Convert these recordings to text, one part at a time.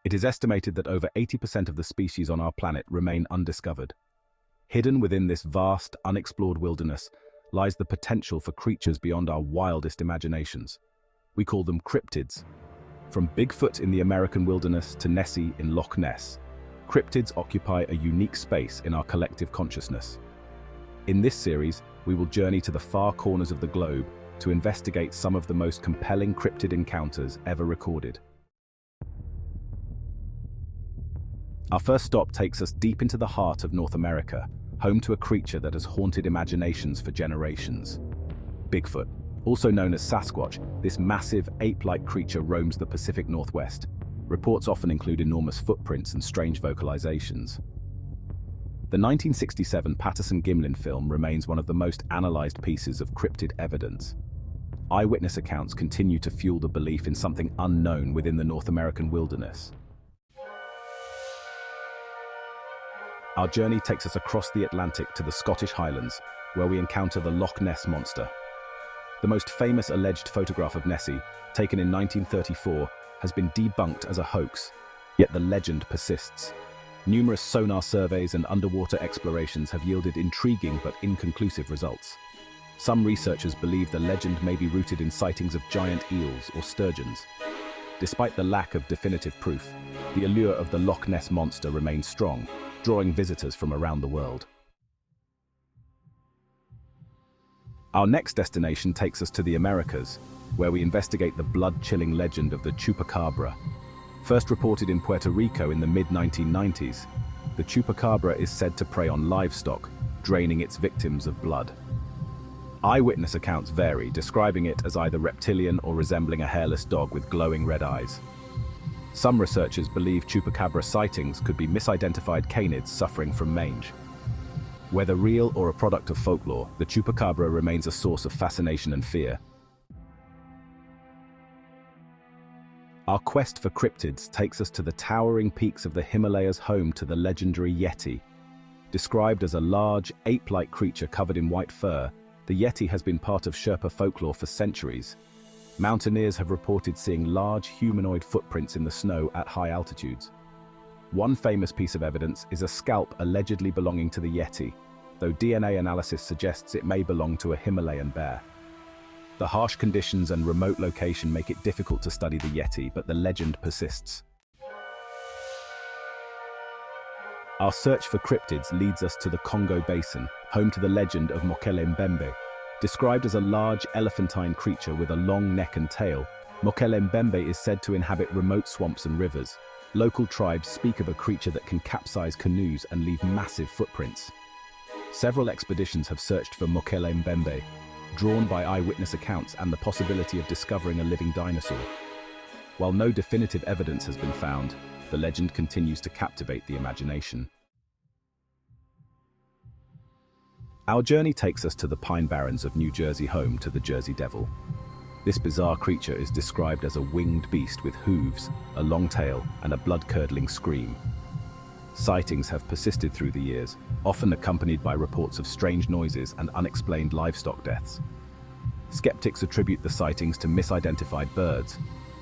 It is estimated that over 80% of the species on our planet remain undiscovered. Hidden within this vast, unexplored wilderness lies the potential for creatures beyond our wildest imaginations. We call them cryptids. From Bigfoot in the American wilderness to Nessie in Loch Ness, cryptids occupy a unique space in our collective consciousness. In this series, we will journey to the far corners of the globe to investigate some of the most compelling cryptid encounters ever recorded. Our first stop takes us deep into the heart of North America, home to a creature that has haunted imaginations for generations. Bigfoot, also known as Sasquatch, this massive ape-like creature roams the Pacific Northwest. Reports often include enormous footprints and strange vocalizations. The 1967 Patterson-Gimlin film remains one of the most analyzed pieces of cryptid evidence. Eyewitness accounts continue to fuel the belief in something unknown within the North American wilderness. Our journey takes us across the Atlantic to the Scottish Highlands, where we encounter the Loch Ness Monster. The most famous alleged photograph of Nessie, taken in 1934, has been debunked as a hoax, yet the legend persists. Numerous sonar surveys and underwater explorations have yielded intriguing but inconclusive results. Some researchers believe the legend may be rooted in sightings of giant eels or sturgeons. Despite the lack of definitive proof, the allure of the Loch Ness Monster remains strong, drawing visitors from around the world. Our next destination takes us to the Americas, where we investigate the blood-chilling legend of the Chupacabra. First reported in Puerto Rico in the mid-1990s, the Chupacabra is said to prey on livestock, draining its victims of blood. Eyewitness accounts vary, describing it as either reptilian or resembling a hairless dog with glowing red eyes. Some researchers believe Chupacabra sightings could be misidentified canids suffering from mange. Whether real or a product of folklore, the Chupacabra remains a source of fascination and fear. Our quest for cryptids takes us to the towering peaks of the Himalayas, home to the legendary Yeti. Described as a large, ape-like creature covered in white fur, the Yeti has been part of Sherpa folklore for centuries. Mountaineers have reported seeing large humanoid footprints in the snow at high altitudes. One famous piece of evidence is a scalp allegedly belonging to the Yeti, though DNA analysis suggests it may belong to a Himalayan bear. The harsh conditions and remote location make it difficult to study the Yeti, but the legend persists. Our search for cryptids leads us to the Congo Basin, home to the legend of Mokele Mbembe. Described as a large elephantine creature with a long neck and tail, Mokele Mbembe is said to inhabit remote swamps and rivers. Local tribes speak of a creature that can capsize canoes and leave massive footprints. Several expeditions have searched for Mokele Mbembe, drawn by eyewitness accounts and the possibility of discovering a living dinosaur. While no definitive evidence has been found, the legend continues to captivate the imagination. Our journey takes us to the Pine Barrens of New Jersey, home to the Jersey Devil. This bizarre creature is described as a winged beast with hooves, a long tail, and a blood-curdling scream. Sightings have persisted through the years, often accompanied by reports of strange noises and unexplained livestock deaths. Skeptics attribute the sightings to misidentified birds,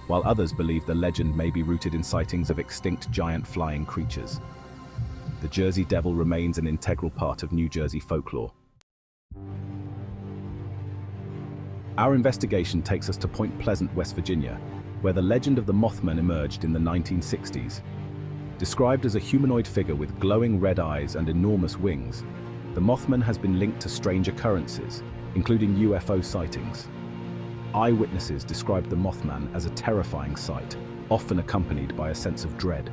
while others believe the legend may be rooted in sightings of extinct giant flying creatures. The Jersey Devil remains an integral part of New Jersey folklore. Our investigation takes us to Point Pleasant, West Virginia, where the legend of the Mothman emerged in the 1960s. Described as a humanoid figure with glowing red eyes and enormous wings, the Mothman has been linked to strange occurrences, including UFO sightings. Eyewitnesses described the Mothman as a terrifying sight, often accompanied by a sense of dread.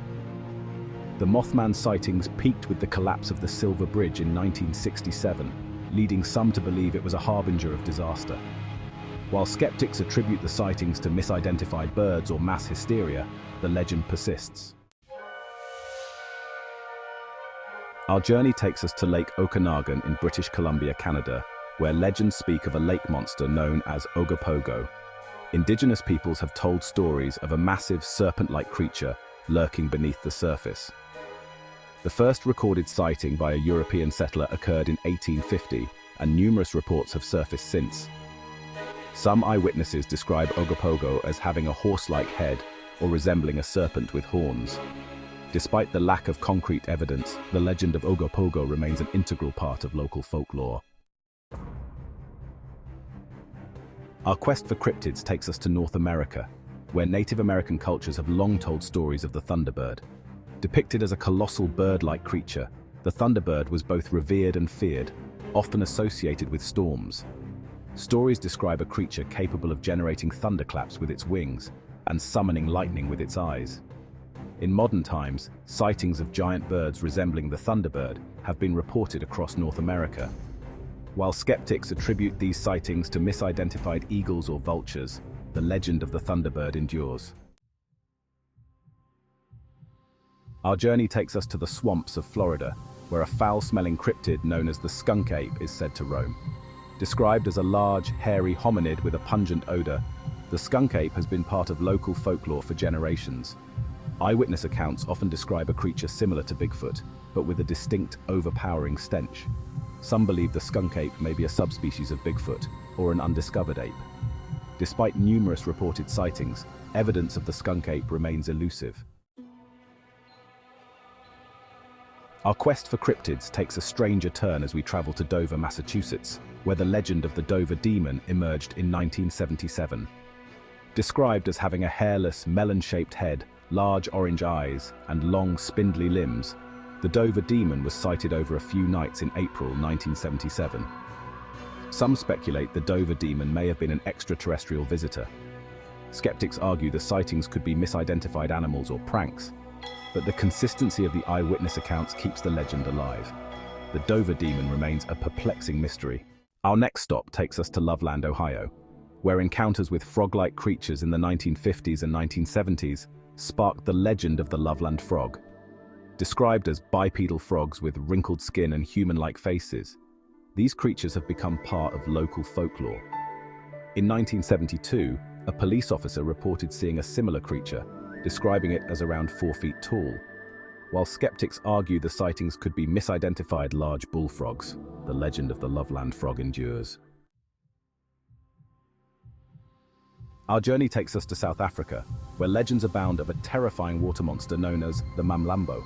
The Mothman sightings peaked with the collapse of the Silver Bridge in 1967, leading some to believe it was a harbinger of disaster. While skeptics attribute the sightings to misidentified birds or mass hysteria, the legend persists. Our journey takes us to Lake Okanagan in British Columbia, Canada, where legends speak of a lake monster known as Ogopogo. Indigenous peoples have told stories of a massive serpent-like creature lurking beneath the surface. The first recorded sighting by a European settler occurred in 1850, and numerous reports have surfaced since. Some eyewitnesses describe Ogopogo as having a horse-like head, or resembling a serpent with horns. Despite the lack of concrete evidence, the legend of Ogopogo remains an integral part of local folklore. Our quest for cryptids takes us to North America, where Native American cultures have long told stories of the thunderbird. Depicted as a colossal bird-like creature, the thunderbird was both revered and feared, often associated with storms. Stories describe a creature capable of generating thunderclaps with its wings and summoning lightning with its eyes. In modern times, sightings of giant birds resembling the thunderbird have been reported across North America. While skeptics attribute these sightings to misidentified eagles or vultures, the legend of the thunderbird endures. Our journey takes us to the swamps of Florida, where a foul-smelling cryptid known as the skunk ape is said to roam. Described as a large, hairy hominid with a pungent odor, the skunk ape has been part of local folklore for generations. Eyewitness accounts often describe a creature similar to Bigfoot, but with a distinct, overpowering stench. Some believe the skunk ape may be a subspecies of Bigfoot, or an undiscovered ape. Despite numerous reported sightings, evidence of the skunk ape remains elusive. Our quest for cryptids takes a stranger turn as we travel to Dover, Massachusetts, where the legend of the Dover demon emerged in 1977. Described as having a hairless, melon-shaped head, large orange eyes, and long, spindly limbs, the Dover demon was sighted over a few nights in April 1977. Some speculate the Dover demon may have been an extraterrestrial visitor. Skeptics argue the sightings could be misidentified animals or pranks, but the consistency of the eyewitness accounts keeps the legend alive. The Dover demon remains a perplexing mystery. Our next stop takes us to Loveland, Ohio, where encounters with frog-like creatures in the 1950s and 1970s sparked the legend of the Loveland frog. Described as bipedal frogs with wrinkled skin and human-like faces, these creatures have become part of local folklore. In 1972, a police officer reported seeing a similar creature, describing it as around 4 feet tall. While skeptics argue the sightings could be misidentified large bullfrogs, the legend of the Loveland frog endures. Our journey takes us to South Africa, where legends abound of a terrifying water monster known as the Mamlambo.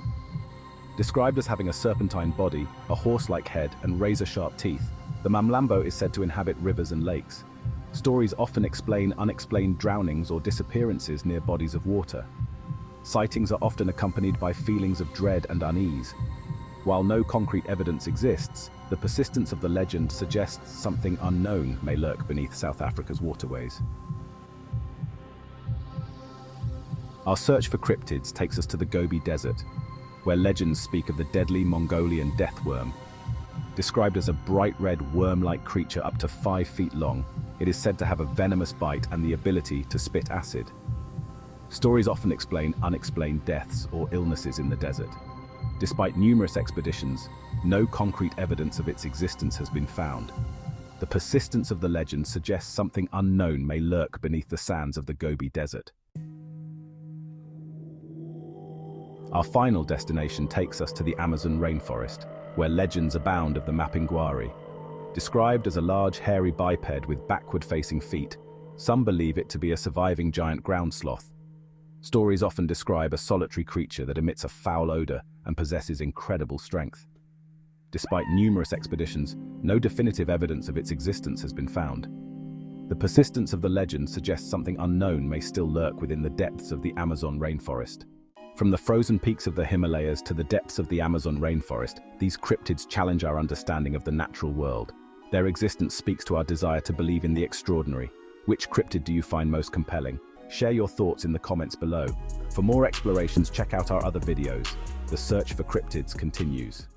Described as having a serpentine body, a horse-like head, and razor-sharp teeth, the Mamlambo is said to inhabit rivers and lakes. Stories often explain unexplained drownings or disappearances near bodies of water. Sightings are often accompanied by feelings of dread and unease. While no concrete evidence exists, the persistence of the legend suggests something unknown may lurk beneath South Africa's waterways. Our search for cryptids takes us to the Gobi Desert, where legends speak of the deadly Mongolian deathworm. Described as a bright red worm-like creature up to 5 feet long, it is said to have a venomous bite and the ability to spit acid. Stories often explain unexplained deaths or illnesses in the desert. Despite numerous expeditions, no concrete evidence of its existence has been found. The persistence of the legend suggests something unknown may lurk beneath the sands of the Gobi Desert. Our final destination takes us to the Amazon rainforest, where legends abound of the Mapinguari. Described as a large hairy biped with backward-facing feet, some believe it to be a surviving giant ground sloth. Stories often describe a solitary creature that emits a foul odor and possesses incredible strength. Despite numerous expeditions, no definitive evidence of its existence has been found. The persistence of the legend suggests something unknown may still lurk within the depths of the Amazon rainforest. From the frozen peaks of the Himalayas to the depths of the Amazon rainforest, these cryptids challenge our understanding of the natural world. Their existence speaks to our desire to believe in the extraordinary. Which cryptid do you find most compelling? Share your thoughts in the comments below. For more explorations, check out our other videos. The search for cryptids continues.